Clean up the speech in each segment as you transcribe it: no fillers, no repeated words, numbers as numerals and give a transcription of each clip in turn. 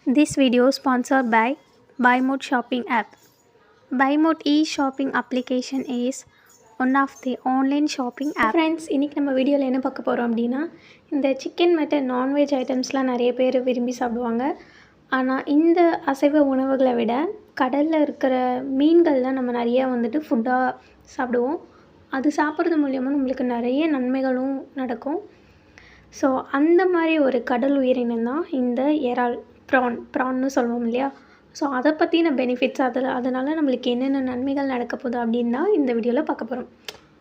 This video is sponsored by BuyMode shopping app. BuyMode e-shopping application is one of the online shopping app. Friends, இன்றைக்கி நம்ம வீடியோவில் என்ன பார்க்க போகிறோம் அப்படின்னா, இந்த சிக்கன் மட்டன் நான்வெஜ் ஐட்டம்ஸ்லாம் நிறைய பேர் விரும்பி சாப்பிடுவாங்க. ஆனால் இந்த அசைவ உணவுகளை விட கடலில் இருக்கிற மீன்கள் தான் நம்ம நிறையா ஃபுட்டாக சாப்பிடுவோம். அது சாப்பிட்றது மூலிமா நம்மளுக்கு நிறைய நன்மைகளும் நடக்கும். ஸோ அந்த மாதிரி ஒரு கடல் உயிரினம் தான் இந்த இறால், ப்ரான்னு சொல்லுவோம் இல்லையா. ஸோ அதை பற்றின பெனிஃபிட்ஸ் அதனால் நம்மளுக்கு என்னென்ன நன்மைகள் நடக்க போகுது அப்படின்னு தான் இந்த வீடியோவில் பார்க்க போகிறோம்.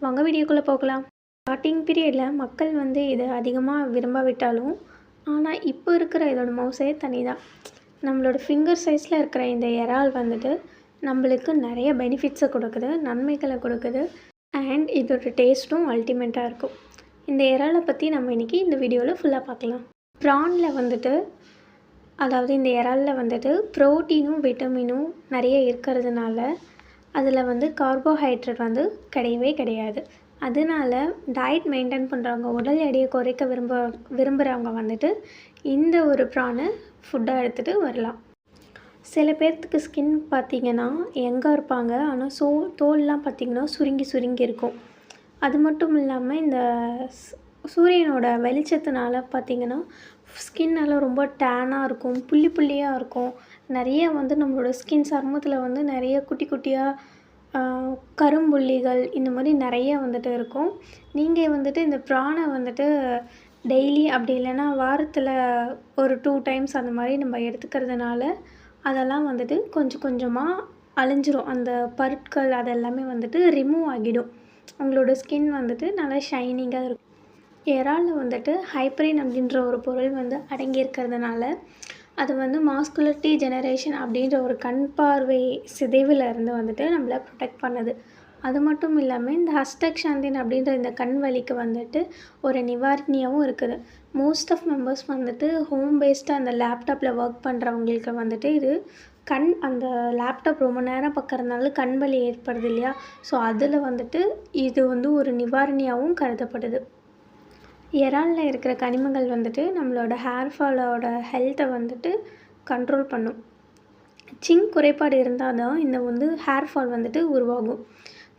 வாங்க வீடியோக்குள்ளே போகலாம். ஸ்டார்டிங் பீரியடில் மக்கள் இதை அதிகமாக விரும்பாவிட்டாலும், ஆனால் இப்போ இருக்கிற இதோட மவுசே தனி தான். நம்மளோட ஃபிங்கர் சைஸில் இருக்கிற இந்த இறால் நம்மளுக்கு நிறைய பெனிஃபிட்ஸை கொடுக்குது, நன்மைகளை கொடுக்குது. அண்ட் இதோட டேஸ்ட்டும் அல்டிமேட்டாக இருக்கும். இந்த இறாலை பற்றி நம்ம இன்றைக்கி இந்த வீடியோவில் ஃபுல்லாக பார்க்கலாம். ப்ரானில் அதாவது இந்த இறாலில் ப்ரோட்டீனும் விட்டமினும் நிறைய இருக்கிறதுனால அதில் கார்போஹைட்ரேட் கிடையவே கிடையாது. அதனால டயட் மெயின்டைன் பண்ணுறவங்க, உடல் எடையை குறைக்க விரும்புகிறவங்க இந்த ஒரு ப்ரானை ஃபுட்டாக எடுத்துகிட்டு வரலாம். சில பேர்த்துக்கு ஸ்கின் பார்த்திங்கன்னா யங்காக இருப்பாங்க, ஆனால் தோல்லாம் பார்த்திங்கன்னா சுருங்கி இருக்கும். அது மட்டும் இல்லாமல் இந்த சூரியனோட வெளிச்சத்தினால பார்த்திங்கன்னா ஸ்கின்னெல்லாம் ரொம்ப டேனாக இருக்கும், புள்ளியாக இருக்கும். நிறைய நம்மளோட ஸ்கின் சருமத்தில் நிறைய குட்டி குட்டியாக கரும்புள்ளிகள் இந்த மாதிரி நிறைய இருக்கும். நீங்கள் இந்த ப்ரானை டெய்லி அப்படி இல்லைன்னா வாரத்தில் ஒரு 2 டைம்ஸ் அந்த மாதிரி நம்ம எடுத்துக்கிறதுனால அதெல்லாம் கொஞ்சம் கொஞ்சமாக அழிஞ்சிரும். அந்த பருட்கள் அதெல்லாமே ரிமூவ் ஆகிடும். உங்களோட ஸ்கின் நல்லா ஷைனிங்காக இருக்கும். இறாலில் ஹைப்ரின் அப்படின்ற ஒரு பொருள் அடங்கியிருக்கிறதுனால அது மாஸ்குலர் டீஜெனரேஷன் அப்படின்ற ஒரு கண் பார்வை சிதைவில் இருந்து நம்மளை ப்ரொடெக்ட் பண்ணுது. அது மட்டும் இல்லாமல் இந்த அஸ்டக்ஷாந்தின் அப்படின்ற இந்த கண் வலிக்கு ஒரு நிவாரணியாகவும் இருக்குது. மோஸ்ட் ஆஃப் மெம்பர்ஸ் ஹோம் பேஸ்டாக அந்த லேப்டாப்பில் ஒர்க் பண்ணுறவங்களுக்கு இது அந்த லேப்டாப் ரொம்ப நேரம் பார்க்கறதுனால கண் வலி ஏற்படுது இல்லையா. ஸோ அதில் இது ஒரு நிவாரணியாகவும் கருதப்படுது. இறாலில் இருக்கிற கனிமங்கள் நம்மளோட ஹேர் ஃபாலோட ஹெல்த்தை கண்ட்ரோல் பண்ணும். ஜிங்க் குறைபாடு இருந்தால் தான் இந்த ஹேர் ஃபால் உருவாகும்.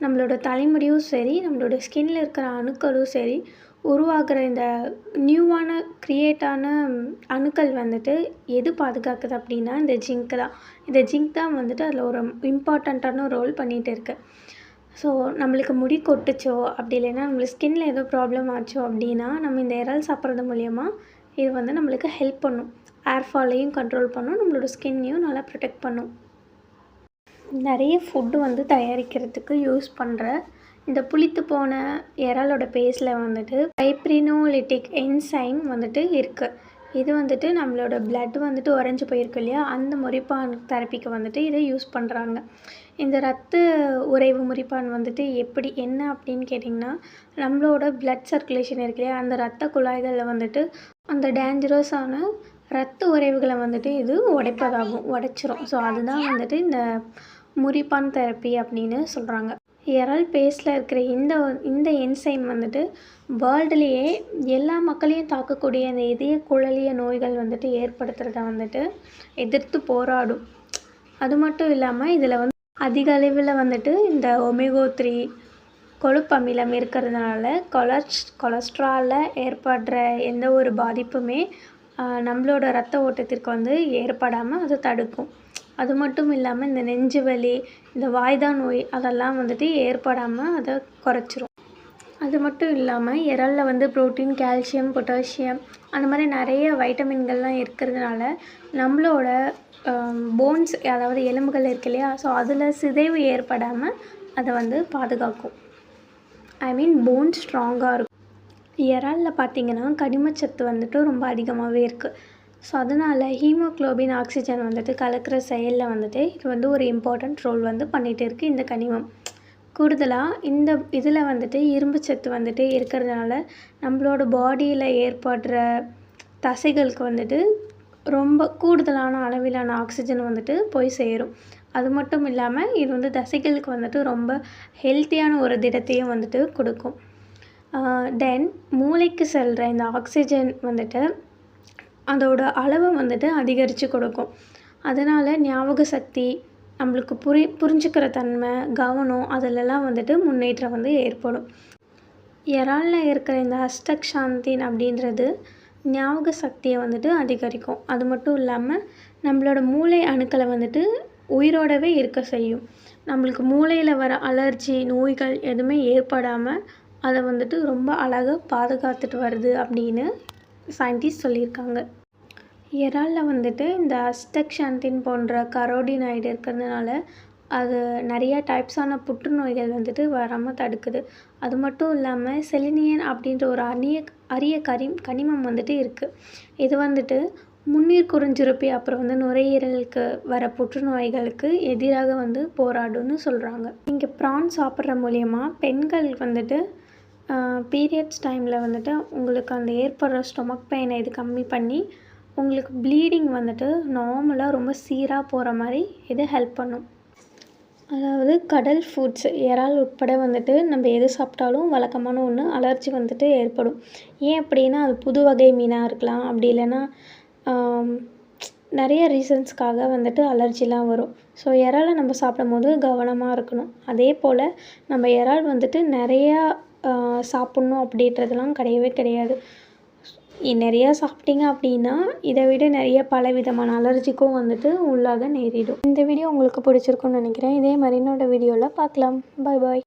நம்மளோட தலைமுடியும் சரி, நம்மளோட ஸ்கின்னில் இருக்கிற அணுக்களும் சரி, உருவாகிற இந்த நியூவான க்ரியேட்டான அணுக்கள் எது பாதுகாக்குது அப்படின்னா இந்த ஜிங்க் தான். இந்த ஜிங்க் தான் அதில் ஒரு இம்பார்ட்டண்ட்டான ரோல் பண்ணிகிட்டு இருக்கு. ஸோ நம்மளுக்கு முடி கொட்டுச்சோ அப்படி இல்லைன்னா நம்மளுக்கு ஸ்கின்னில் ஏதோ ப்ராப்ளம் ஆச்சோ அப்படின்னா நம்ம இந்த இறால் சாப்பிட்றது மூலயமா இது நம்மளுக்கு ஹெல்ப் பண்ணும். ஹேர் ஃபாலையும் கண்ட்ரோல் பண்ணும், நம்மளோட ஸ்கின்னையும் நல்லா ப்ரொடெக்ட் பண்ணும். நிறைய ஃபுட்டு தயாரிக்கிறதுக்கு யூஸ் பண்ணுற இந்த புளித்து போன இறாலோட பேஸில் ஃபைப்ரினோலிட்டிக் என்சைம் இருக்குது. இது நம்மளோட பிளட் உறைஞ்சி போயிருக்கு இல்லையா, அந்த முறிப்பான் தெரப்பிக்கு இதை யூஸ் பண்ணுறாங்க. இந்த ரத்த உறைவு முறிப்பான் எப்படி என்ன அப்படின்னு கேட்டிங்கன்னா, நம்மளோட பிளட் சர்க்குலேஷன் இருக்கு இல்லையா, அந்த ரத்த குழாய்களில் அந்த டேஞ்சரஸான ரத்த உறைவுகளை இது உடைச்சிரும். ஸோ அதுதான் இந்த முறிப்பான் தெரப்பி அப்படின்னு சொல்கிறாங்க. இறால் பேஸில் இருக்கிற இந்த என்சைம் வேர்ல்டுலேயே எல்லா மக்களையும் தாக்கக்கூடிய அந்த இதய குழலிய நோய்கள் ஏற்படுத்துகிறத எதிர்த்து போராடும். அது மட்டும் இல்லாமல் இதில் அதிக அளவில் இந்த ஒமேகா 3 கொழுப்பு அமிலம் இருக்கிறதுனால கொலஸ்ட்ராலில் ஏற்படுற எந்த ஒரு பாதிப்புமே நம்மளோட இரத்த ஓட்டத்திற்கு ஏற்படாமல் அது தடுக்கும். அது மட்டும் இல்லாமல் இந்த நெஞ்சு வலி, இந்த வாய்தா நோய் அதெல்லாம் ஏற்படாமல் அதை குறைச்சிரும். அது மட்டும் இல்லாமல் இறாலில் ப்ரோட்டீன், கால்சியம், பொட்டாசியம் அந்த மாதிரி நிறைய வைட்டமின்கள்லாம் இருக்கிறதுனால நம்மளோட போன்ஸ், அதாவது எலும்புகள் இருக்கு இல்லையா, ஸோ அதில் சிதைவு ஏற்படாமல் அதை பாதுகாக்கும். போன் ஸ்ட்ராங்காக இருக்கும். இறாலில் பார்த்திங்கன்னா கனிமச்சத்து ரொம்ப அதிகமாகவே இருக்குது. ஸோ அதனால் ஹீமோக்ளோபின், ஆக்சிஜன் கலக்கிற செயலில் இது ஒரு இம்பார்ட்டண்ட் ரோல் பண்ணிகிட்டு இருக்குது இந்த கனிமம். கூடுதலாக இந்த இதில் இரும்பு சத்து இருக்கிறதுனால நம்மளோட பாடியில் ஏற்படுற தசைகளுக்கு ரொம்ப கூடுதலான அளவிலான ஆக்சிஜன் போய் சேரும். அது மட்டும் இல்லாமல் இது தசைகளுக்கு ரொம்ப ஹெல்த்தியான ஒரு திடத்தையும் கொடுக்கும். தென் மூளைக்கு செல்கிற இந்த ஆக்சிஜன் அதோட அளவை வந்துட்டு அதிகரித்து கொடுக்கும். அதனால் ஞாபக சக்தி, நம்மளுக்கு புரிஞ்சுக்கிற தன்மை, கவனம் அதிலெல்லாம் வந்துட்டு முன்னேற்றம் வந்து ஏற்படும். இறாலில் இருக்கிற இந்த அஸ்டக்ஷாந்தின் அப்படின்றது ஞாபக சக்தியை வந்துட்டு அதிகரிக்கும். அது மட்டும் இல்லாமல் நம்மளோட மூளை அணுக்களை வந்துட்டு உயிரோடவே இருக்க செய்யும். நம்மளுக்கு மூளையில் வர அலர்ஜி, நோய்கள் எதுவுமே ஏற்படாமல் அதை வந்துட்டு ரொம்ப அழகாக பாதுகாத்துட்டு வருது அப்படின்னு சயின்டிஸ்ட் சொல்லியிருக்காங்க. இறாலில் வந்துட்டு இந்த அஸ்டக்ஷாந்தின் போன்ற கரோடினாய்டு இருக்கிறதுனால அது நிறையா டைப்ஸான புற்றுநோய்கள் வந்துட்டு வராமல் தடுக்குது. அது மட்டும் இல்லாமல் செலினியன் அப்படின்ற ஒரு அரிய கனிமம் வந்துட்டு இருக்குது. இது வந்துட்டு முன்னீர் குறுஞ்சுருப்பி அப்புறம் வந்து நுரையீரலுக்கு வர புற்றுநோய்களுக்கு எதிராக வந்து போராடும்னு சொல்கிறாங்க. இங்கே ப்ரான் சாப்பிட்ற மூலயமா பெண்கள் வந்துட்டு பீரியட்ஸ் டைமில் வந்துட்டு உங்களுக்கு அந்த ஏற்படுற ஸ்டொமக் பெயினை இது கம்மி பண்ணி உங்களுக்கு ப்ளீடிங் வந்துட்டு நார்மலாக ரொம்ப சீராக போகிற மாதிரி இது ஹெல்ப் பண்ணும். அதாவது கடல் ஃபுட்ஸ் இறால் உட்பட வந்துட்டு நம்ம எது சாப்பிட்டாலும் வழக்கமான ஒன்று அலர்ஜி வந்துட்டு ஏற்படும். ஏன் அப்படின்னா அது புது வகை மீனாக இருக்கலாம், அப்படி இல்லைன்னா நிறைய ரீசன்ஸ்க்காக வந்துட்டு அலர்ஜிலாம் வரும். ஸோ இறாலை நம்ம சாப்பிடும்போது கவனமாக இருக்கணும். அதே போல் நம்ம இறால் வந்துட்டு நிறையா சாப்பிட்ணும் அப்படின்றதுலாம் கிடையவே கிடையாது. நிறையா சாப்பிட்டீங்க அப்படின்னா இதை விட நிறைய பல விதமான அலர்ஜிக்கும் வந்துட்டு உள்ளாக நேரிடும். இந்த வீடியோ உங்களுக்கு பிடிச்சிருக்குன்னு நினைக்கிறேன். இதே மாதிரி என்னோட வீடியோவில் பார்க்கலாம். பாய் பாய்.